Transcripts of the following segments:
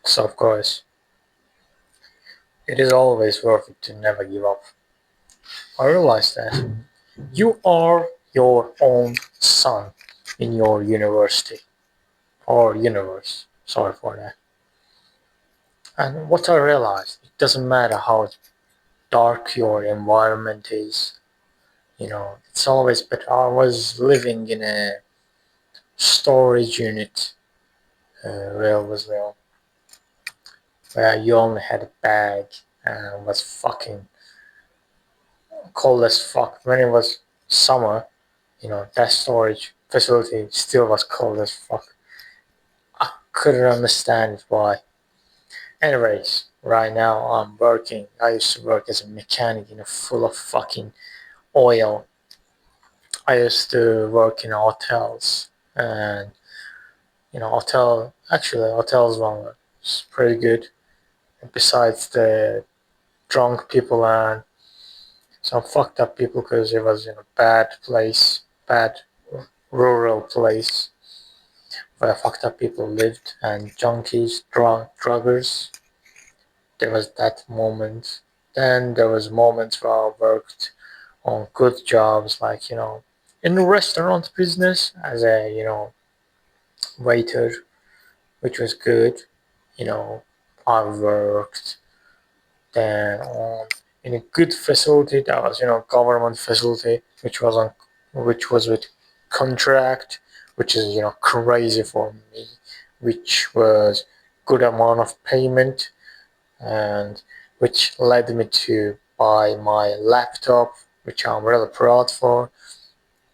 So of course, it is always worth it to never give up. I realize that you are your own sun in your university or universe. Sorry for that. And what I realized, it doesn't matter how dark your environment is. It's always better. I was living in a storage unit, where was there, where you only had a bag and was fucking cold as fuck. When it was summer, that storage facility still was cold as fuck. I couldn't understand why. Anyways, right now I'm working. I used to work as a mechanic in a full of fucking oil. I used to work in hotels, and hotels was pretty good. Besides the drunk people and some fucked up people, because it was in a bad place, bad rural place where fucked up people lived and junkies, druggers. There was that moment. Then there was moments where I worked on good jobs, like in the restaurant business as a waiter, which was good. You know, I worked then on in a good facility that was government facility, which was with contract, which is crazy for me, which was good amount of payment, and which led me to buy my laptop, which I'm really proud for,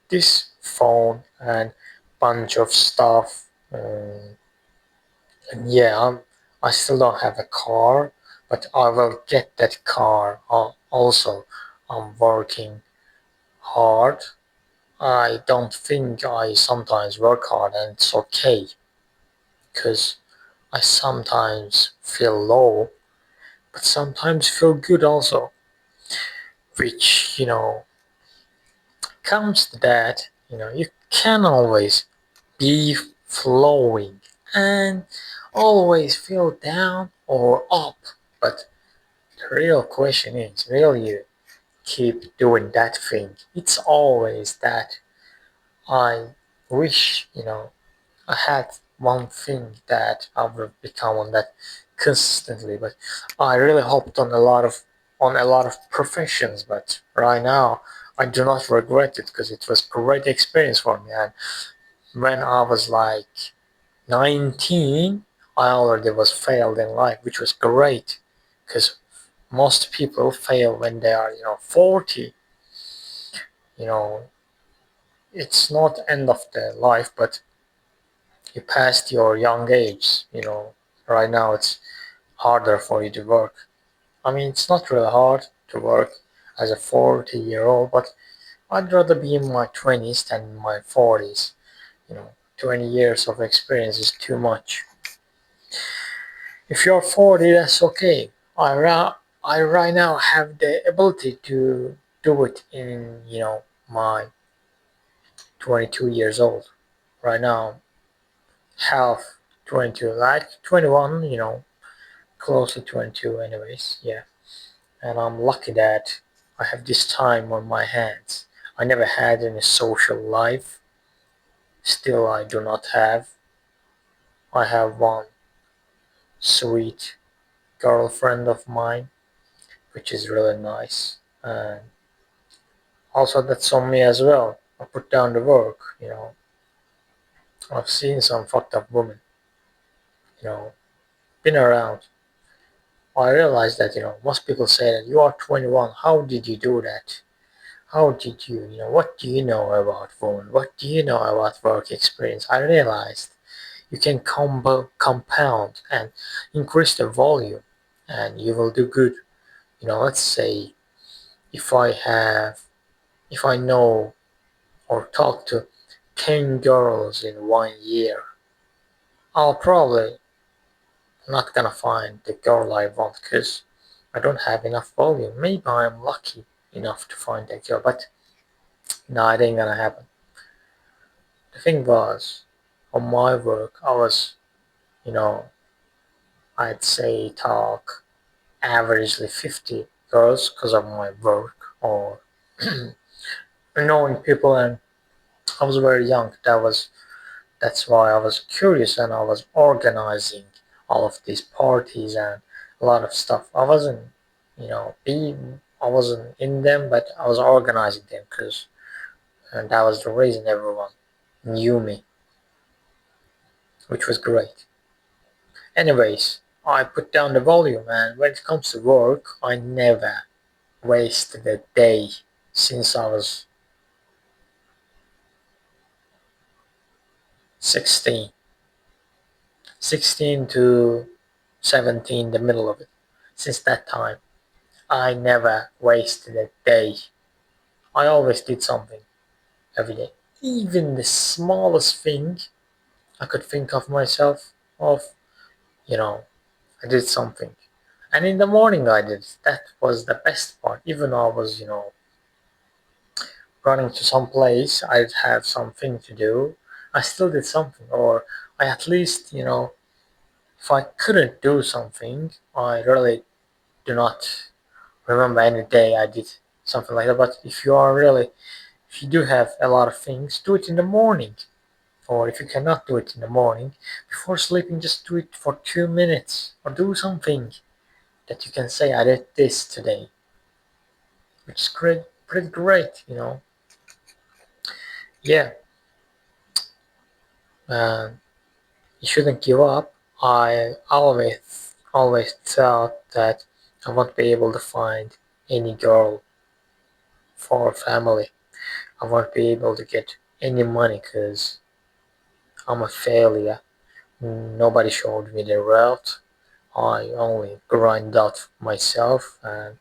this phone and bunch of stuff. And yeah, I still don't have a car, but I will get that car. Also, I'm working hard. I don't think I sometimes work hard, and it's okay, because I sometimes feel low, but sometimes feel good also, which comes to that. You can always be flowing and always feel down or up, but the real question is, will you keep doing that thing? It's always that. I wish, I had one thing that I would become on that consistently, but I really hoped on a lot of professions, but right now I do not regret it, because it was great experience for me. And when I was like 19, I already was failed in life, which was great, because most people fail when they are 40. you know it's not end of their life, but you passed your young age. Right now it's harder for you to work. I mean, it's not really hard to work as a 40-year-old, but I'd rather be in my 20s than in my 40s. 20 years of experience is too much. If you're 40, that's okay. I right now have the ability to do it in my 22 years old. Right now, half 22, like 21, close to 22 anyways, yeah. And I'm lucky that I have this time on my hands. I never had any social life. Still, I do not have. I have one sweet girlfriend of mine, which is really nice. And also, that's on me as well. I put down the work. I've seen some fucked up women, you know, been around. I realized that, most people say that you are 21. How did you do that? How did what do you know about women? What do you know about work experience? I realized you can compound and increase the volume, and you will do good. Let's say if I have, if I know or talk to 10 girls in 1 year, I'll probably not gonna find the girl I want, because I don't have enough volume. Maybe I'm lucky enough to find that girl, but no, it ain't gonna happen. The thing was, on my work, I was, you know, I'd say talk averagely 50 girls because of my work or knowing people, and I was very young. That's why I was curious and I was organizing all of these parties and a lot of stuff. I wasn't, I wasn't in them, but I was organizing them because, and that was the reason everyone knew me, which was great. Anyways, I put down the volume, and when it comes to work, I never wasted a day since I was 16, 16 to 17, the middle of it. Since that time, I never wasted a day. I always did something every day. Even the smallest thing I could think of myself of, you know, I did something. And in the morning I did. That was the best part. Even though I was, running to some place, I'd have something to do. I still did something, or I at least, if I couldn't do something, I really do not remember any day I did something like that. But if you do have a lot of things, do it in the morning. Or if you cannot do it in the morning, before sleeping, just do it for 2 minutes or do something that you can say, I did this today, which is great, pretty great. Yeah, uh, you shouldn't give up. I always thought that I won't be able to find any girl for family. I won't be able to get any money because I'm a failure. Nobody showed me the route. I only grind out myself, and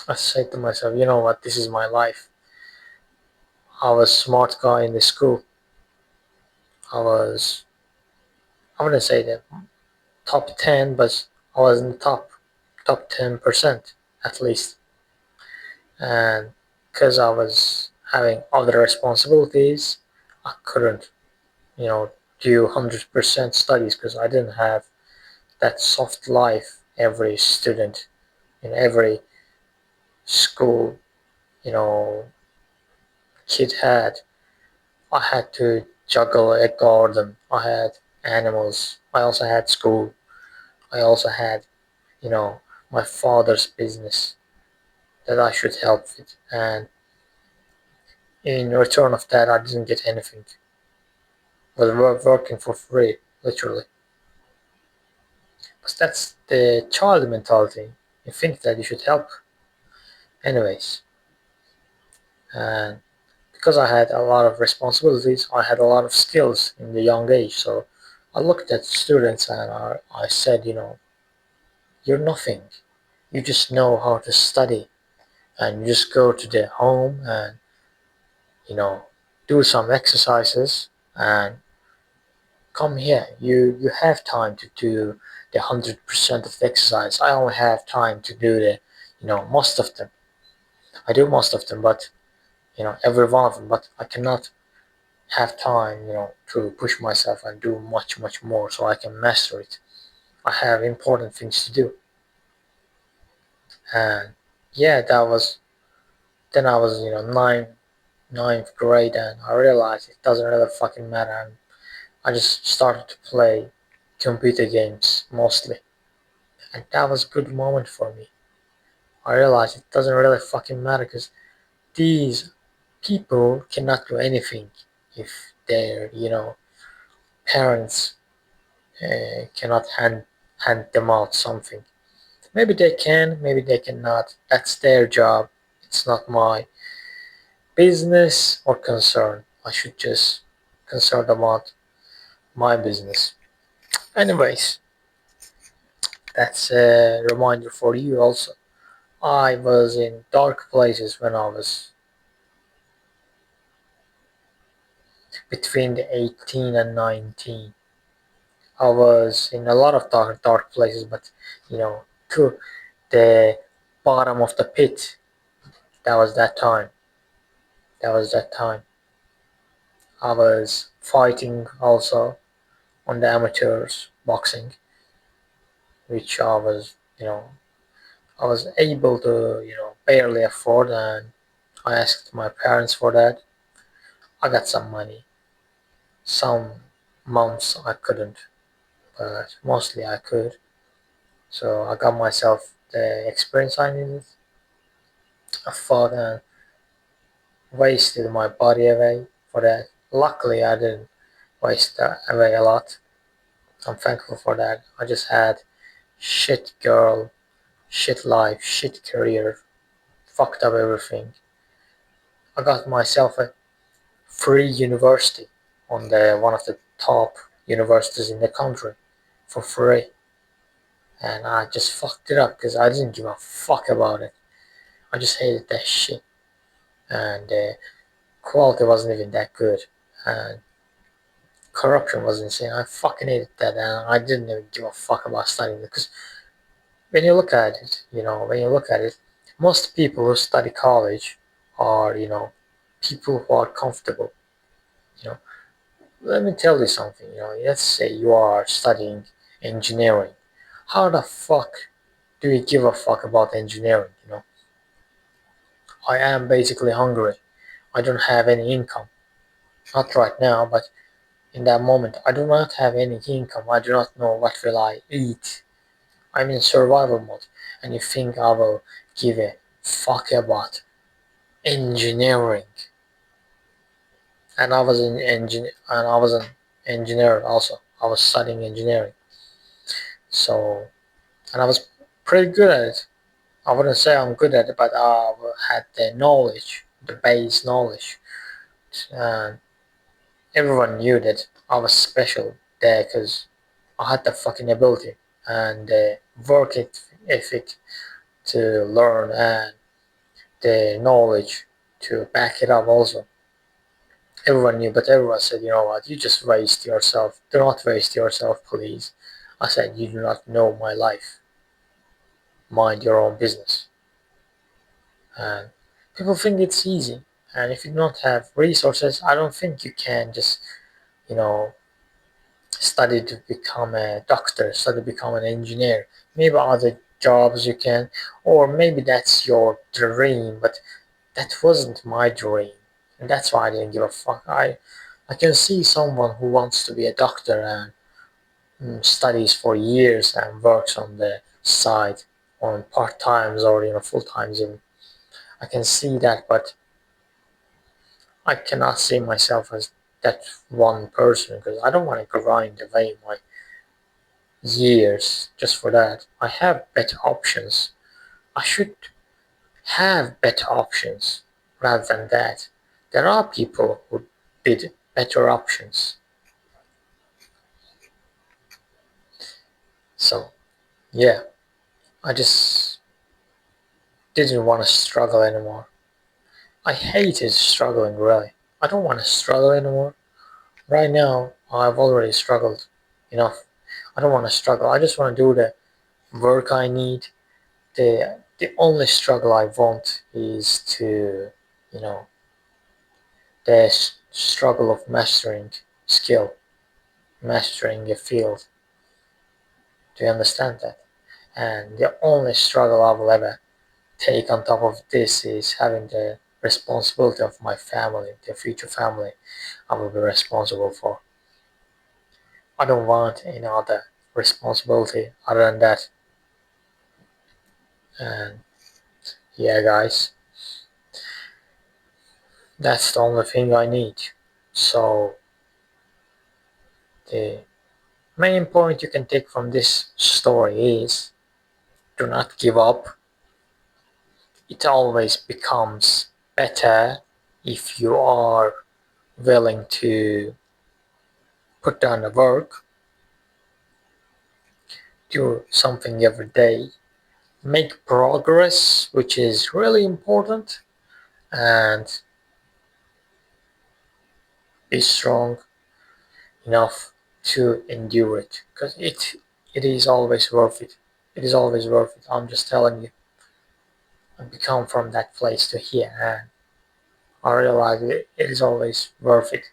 I said to myself, you know what, this is my life. I was a smart guy in the school. I was, I wouldn't say that top 10, but I was in the top 10% at least. And because I was having other responsibilities, I couldn't, do 100% studies because I didn't have that soft life every student in every school, you know, kid had. I had to juggle a garden. I had animals. I also had school. I also had, you know, my father's business that I should help with. And in return of that, I didn't get anything. I was working for free, literally. But that's the child mentality. You think that you should help. Anyways, and because I had a lot of responsibilities, I had a lot of skills in the young age. So I looked at students and I said, you're nothing. You just know how to study, and you just go to the home and, you know, do some exercises and come here. You have time to do the 100% of the exercise. I only have time to do most of them. I do most of them, but every one of them. But I cannot have time, to push myself and do much more so I can master it. I have important things to do, and yeah, that was then I was ninth grade, and I realized it doesn't really fucking matter, and I just started to play computer games mostly, and that was a good moment for me. I realized it doesn't really fucking matter because these people cannot do anything if their parents cannot hand them out something. Maybe they can, maybe they cannot. That's their job. It's not my business or concern. I should just concern about my business. Anyways, that's a reminder for you also. I was in dark places when I was between the 18 and 19. I was in a lot of dark places, but to the bottom of the pit. That was that time. That was that time. I was fighting also on the amateurs boxing. which I was able to, barely afford, and I asked my parents for that. I got some money. Some months I couldn't, but mostly I could. So I got myself the experience I needed. I fought and wasted my body away for that. Luckily, I didn't waste that away a lot. I'm thankful for that. I just had shit girl, shit life, shit career, fucked up everything. I got myself a free university on the one of the top universities in the country for free, and I just fucked it up because I didn't give a fuck about it. I just hated that shit, and the quality wasn't even that good, and corruption was insane. I fucking hated that, and I didn't even give a fuck about studying because when you look at it, most people who study college are, people who are comfortable. You know, let me tell you something. Let's say you are studying engineering. How the fuck do you give a fuck about engineering? I am basically hungry. I don't have any income. Not right now, but in that moment, I do not have any income. I do not know what will I eat. I'm in survival mode, and you think I will give a fuck about engineering? And I was an engineer also. I was studying engineering, so and I was pretty good at it. I wouldn't say I'm good at it, but I had the knowledge, the base knowledge, and everyone knew that I was special there because I had the fucking ability and the work ethic to learn and the knowledge to back it up also. Everyone knew, but everyone said, you know what, you just waste yourself. Do not waste yourself, please. I said, you do not know my life. Mind your own business. And people think it's easy. And if you don't have resources, I don't think you can just, you know, study to become a doctor, study to become an engineer. Maybe other jobs you can, or maybe that's your dream, but that wasn't my dream. And that's why I didn't give a fuck. I can see someone who wants to be a doctor and studies for years and works on the side on part times or full times. And I can see that, but I cannot see myself as that one person because I don't want to grind away my years just for that. I have better options. I should have better options rather than that. There are people who did better options. So, yeah, I just didn't want to struggle anymore. I hated struggling, really. I don't want to struggle anymore. Right now, I've already struggled enough. I don't want to struggle. I just want to do the work I need. The only struggle I want is to, you know, the struggle of mastering skill, mastering a field. Do you understand that? And the only struggle I will ever take on top of this is having the responsibility of my family, the future family I will be responsible for. I don't want any other responsibility other than that. And yeah, guys, that's the only thing I need. So, the main point you can take from this story is do not give up. It always becomes better if you are willing to put down the work, do something every day, make progress, which is really important, and be strong enough to endure it because it is always worth it. It is always worth it. I'm just telling you. I've become from that place to here, and I realize it is always worth it.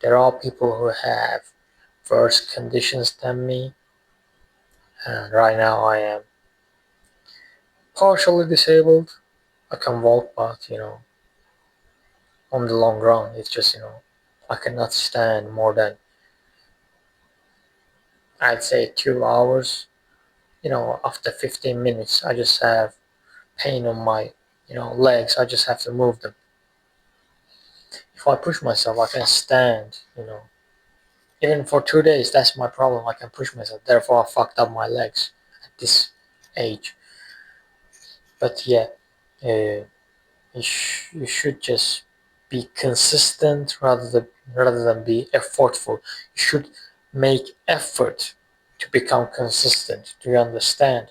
There are people who have worse conditions than me, And right now I am partially disabled. I can walk, but on the long run, it's just I cannot stand more than, I'd say, 2 hours. After 15 minutes, I just have pain on my legs. I just have to move them. If I push myself, I can stand. Even for 2 days, that's my problem. I can push myself. Therefore, I fucked up my legs at this age. But yeah, uh, you should just be consistent rather than be effortful. You should make effort to become consistent. Do you understand?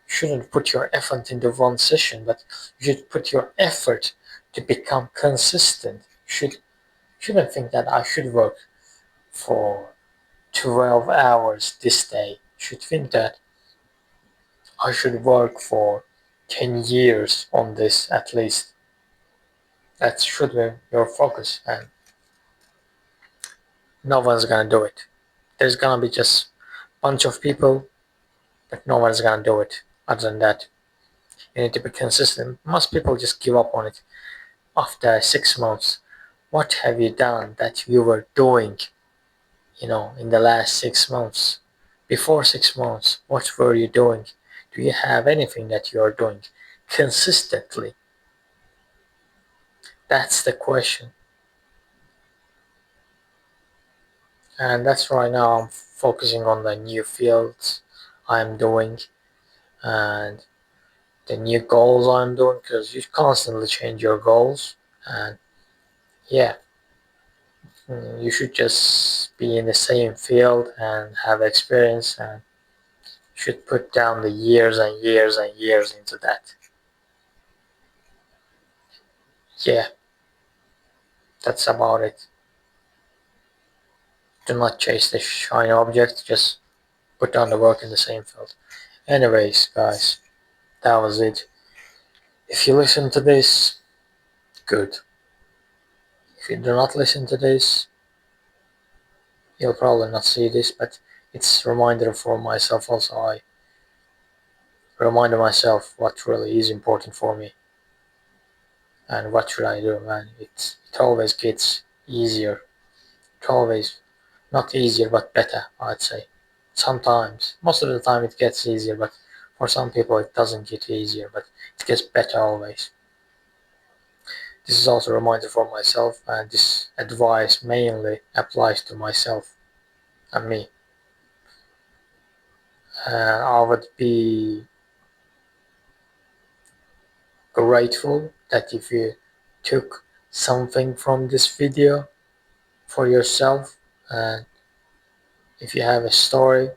You shouldn't put your effort into one session, but you should put your effort to become consistent. You shouldn't think that I should work for 12 hours this day. You should think that I should work for 10 years on this at least. That should be your focus, and no one's gonna do it. There's gonna be just a bunch of people, but no one's gonna do it. Other than that, you need to be consistent. Most people just give up on it after 6 months. What have you done that you were doing, in the last 6 months? Before 6 months, what were you doing? Do you have anything that you are doing consistently? That's the question. And that's right now I'm focusing on the new fields I'm doing and the new goals I'm doing, because you constantly change your goals. And yeah, you should just be in the same field and have experience, and you should put down the years and years and years into that. Yeah, that's about it. Do not chase the shiny object, just put down the work in the same field. Anyways, guys, that was it. If you listen to this, good. If you do not listen to this, you'll probably not see this, but it's a reminder for myself also. I remind myself what really is important for me and what should I do, man. It always gets easier. It always, not easier, but better, I'd say. Sometimes, most of the time it gets easier, but for some people it doesn't get easier, but it gets better always. This is also a reminder for myself, and this advice mainly applies to myself and me. I would be grateful that if you took something from this video for yourself, and if you have a story,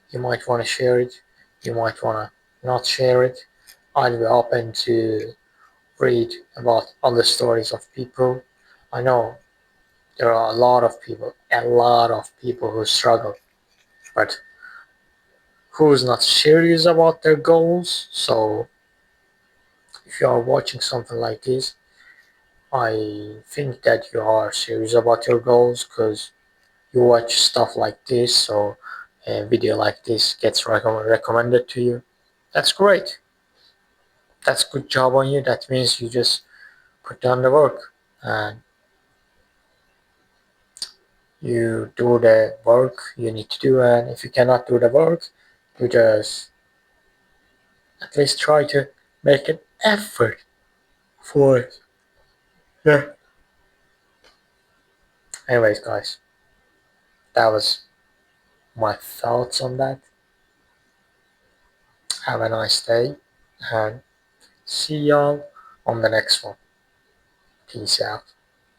you might want to share it, you might want to not share it. I'd be open to read about other stories of people. I know there are a lot of people who struggle, but who's not serious about their goals. So if you are watching something like this, I think that you are serious about your goals, because you watch stuff like this, so a video like this gets recommended to you. That's great. That's good job on you. That means you just put down the work and you do the work you need to do. And if you cannot do the work, you just at least try to make an effort for it. Yeah. Anyways, guys, that was my thoughts on that. Have a nice day and see y'all on the next one. Peace out.